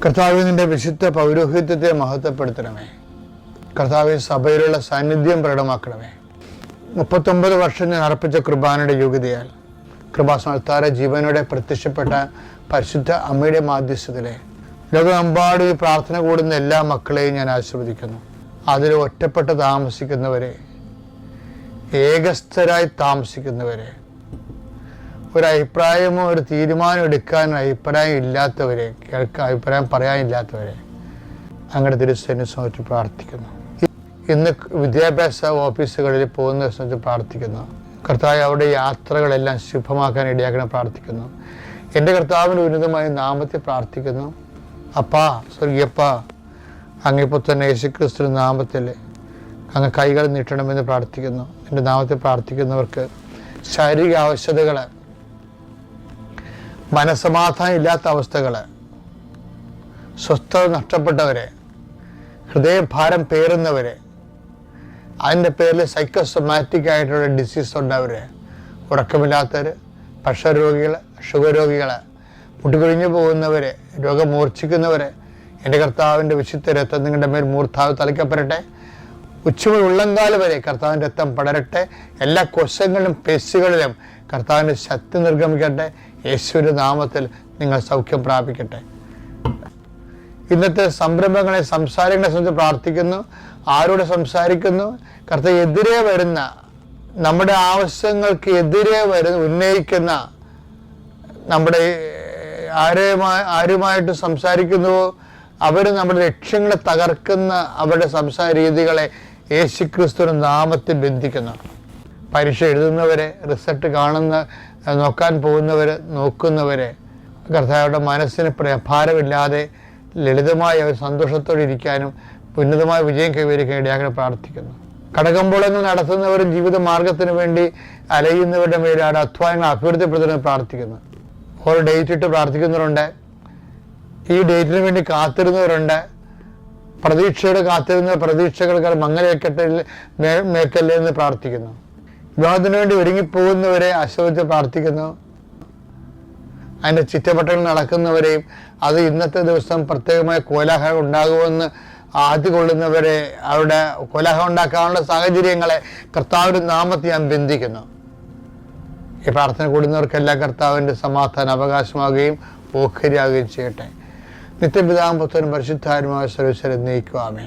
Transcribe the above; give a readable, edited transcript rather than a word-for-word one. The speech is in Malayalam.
കർത്താവിൻ്റെ വിശുദ്ധ പൗരോഹിത്യത്തെ മഹത്വപ്പെടുത്തണമേ. കർത്താവിൻ സഭയിലുള്ള സാന്നിധ്യം പ്രകടമാക്കണമേ. 39 വർഷം ഞാൻ അർപ്പിച്ച കൃപാനയുടെ യോഗ്യതയാൽ കൃപാസനത്താര ജീവനോടെ പ്രത്യക്ഷപ്പെട്ട പരിശുദ്ധ അമ്മയുടെ മാധ്യസ്ഥത്തിലെ ലോകമെമ്പാടും ഈ പ്രാർത്ഥന കൂടുന്ന എല്ലാ മക്കളെയും ഞാൻ ആശീർവദിക്കുന്നു. അതിൽ ഒറ്റപ്പെട്ട് താമസിക്കുന്നവരെ, ഏകസ്ഥരായി താമസിക്കുന്നവരെ, ഒരു അഭിപ്രായമോ ഒരു തീരുമാനം എടുക്കാൻ അഭിപ്രായം ഇല്ലാത്തവരെ, അഭിപ്രായം പറയാനില്ലാത്തവരെ അങ്ങനെ തിരുസേനയെ സംബന്ധിച്ച് പ്രാർത്ഥിക്കുന്നു. ഇന്ന് വിദ്യാഭ്യാസ ഓഫീസുകളിൽ പോകുന്ന സംബന്ധിച്ച് പ്രാർത്ഥിക്കുന്നു. കർത്താവ് അവിടെ യാത്രകളെല്ലാം ശുഭമാക്കാൻ ഇടയാക്കണം പ്രാർത്ഥിക്കുന്നു. എൻ്റെ കർത്താവിൻ്റെ ഉന്നതമായ നാമത്തെ പ്രാർത്ഥിക്കുന്നു. അപ്പാ, സ്വർഗീയപ്പാ, അങ്ങിപ്പോൾ തന്നെ യേശുക്രിസ്തു നാമത്തിൽ അങ്ങ് കൈകൾ നീട്ടണമെന്ന് പ്രാർത്ഥിക്കുന്നു. എൻ്റെ നാമത്തെ പ്രാർത്ഥിക്കുന്നവർക്ക് ശാരീരിക ആവശ്യതകൾ, മനസ്സമാധാനം ഇല്ലാത്ത അവസ്ഥകൾ, സ്വസ്ഥത നഷ്ടപ്പെട്ടവരെ, ഹൃദയഭാരം പേറുന്നവരെ, അതിൻ്റെ പേരിൽ സൈക്കോസൊമാറ്റിക് ആയിട്ടുള്ള ഡിസീസ് ഉണ്ടവരെ, ഉറക്കമില്ലാത്തവർ, പ്രഷർ രോഗികൾ, ഷുഗർ രോഗികൾ, മുട്ടുകൊഴിഞ്ഞു പോകുന്നവരെ, രോഗം മൂർച്ഛിക്കുന്നവരെ, എൻ്റെ കർത്താവിൻ്റെ വിശുദ്ധ രക്തം നിങ്ങളുടെ മേൽ മൂർധാവ് തളിക്കപ്പെടട്ടെ. ഉച്ചമുതൽ ഉള്ളങ്കാല് വരെ കർത്താവിൻ്റെ രക്തം പടരട്ടെ. എല്ലാ കോശങ്ങളിലും പേശികളിലും കർത്താവിൻ്റെ ശക്തി നിർഗമിക്കട്ടെ. യേശുവിൻ്റെ നാമത്തിൽ നിങ്ങൾ സൗഖ്യം പ്രാപിക്കട്ടെ. ഇന്നത്തെ സംരംഭങ്ങളെ, സംസാരങ്ങളെ സംബന്ധിച്ച് പ്രാർത്ഥിക്കുന്നു. ആരോട് സംസാരിക്കുന്നു? കർത്താവ് എതിരെ വരുന്ന, നമ്മുടെ ആവശ്യങ്ങൾക്ക് എതിരെ ഉന്നയിക്കുന്ന, നമ്മുടെ ആരുമായിട്ട് സംസാരിക്കുന്നുവോ അവർ നമ്മുടെ ലക്ഷ്യങ്ങളെ തകർക്കുന്ന അവരുടെ സംസാര രീതികളെ യേശുക്രിസ്തുവിന്റെ നാമത്തിൽ ബന്ധിക്കുന്നു. പരീക്ഷ എഴുതുന്നവരെ, റിസൾട്ട് നോക്കാൻ നോക്കുന്നവരെ കർത്താവരുടെ മനസ്സിന് ഭാരമില്ലാതെ ലളിതമായി അവർ സന്തോഷത്തോടെ ഇരിക്കാനും ഉന്നതമായ വിജയം കൈവരിക്കാൻ ഇടയാക്കാൻ പ്രാർത്ഥിക്കുന്നു. കടകമ്പോളങ്ങൾ നടത്തുന്നവരും ജീവിത മാർഗത്തിന് വേണ്ടി അലയുന്നവരുടെ മേലാണ് അധ്വാനങ്ങൾ അഭിവൃദ്ധിപ്പെടുത്തുന്നത് പ്രാർത്ഥിക്കുന്നു. ഓരോ ഡേറ്റ് ഇട്ട് പ്രാർത്ഥിക്കുന്നവരുണ്ട്. ഈ ഡേറ്റിന് വേണ്ടി കാത്തിരുന്നവരുണ്ട്. പ്രതീക്ഷയോടെ കാത്തിരുന്ന പ്രതീക്ഷകൾക്ക് മേക്കല്ലേ എന്ന് പ്രാർത്ഥിക്കുന്നു. വിവാഹത്തിന് വേണ്ടി ഒരുങ്ങിപ്പോകുന്നവരെ ആശ്രയിച്ച് പ്രാർത്ഥിക്കുന്നു. അതിൻ്റെ ചുറ്റവട്ടങ്ങൾ നടക്കുന്നവരെയും അത് ഇന്നത്തെ ദിവസം പ്രത്യേകമായ കോലാഹലം ഉണ്ടാകുമെന്ന് ആദ്യ കൊള്ളുന്നവരെ, അവരുടെ കോലാഹലം ഉണ്ടാക്കാനുള്ള സാഹചര്യങ്ങളെ കർത്താവിൻ്റെ നാമത്തിൽ ഞാൻ ബന്ധിക്കുന്നു. ഈ പ്രാർത്ഥന കൂടുന്നവർക്കെല്ലാം കർത്താവിൻ്റെ സമാധാനം അവകാശമാകുകയും ഓഹരിയാകുകയും ചെയ്യട്ടെ. നിത്യപിതാവും പുത്രനും പരിശുദ്ധാത്മാവുമായ സർവ്വേശ്വരൻ നയിക്കുവാമേ.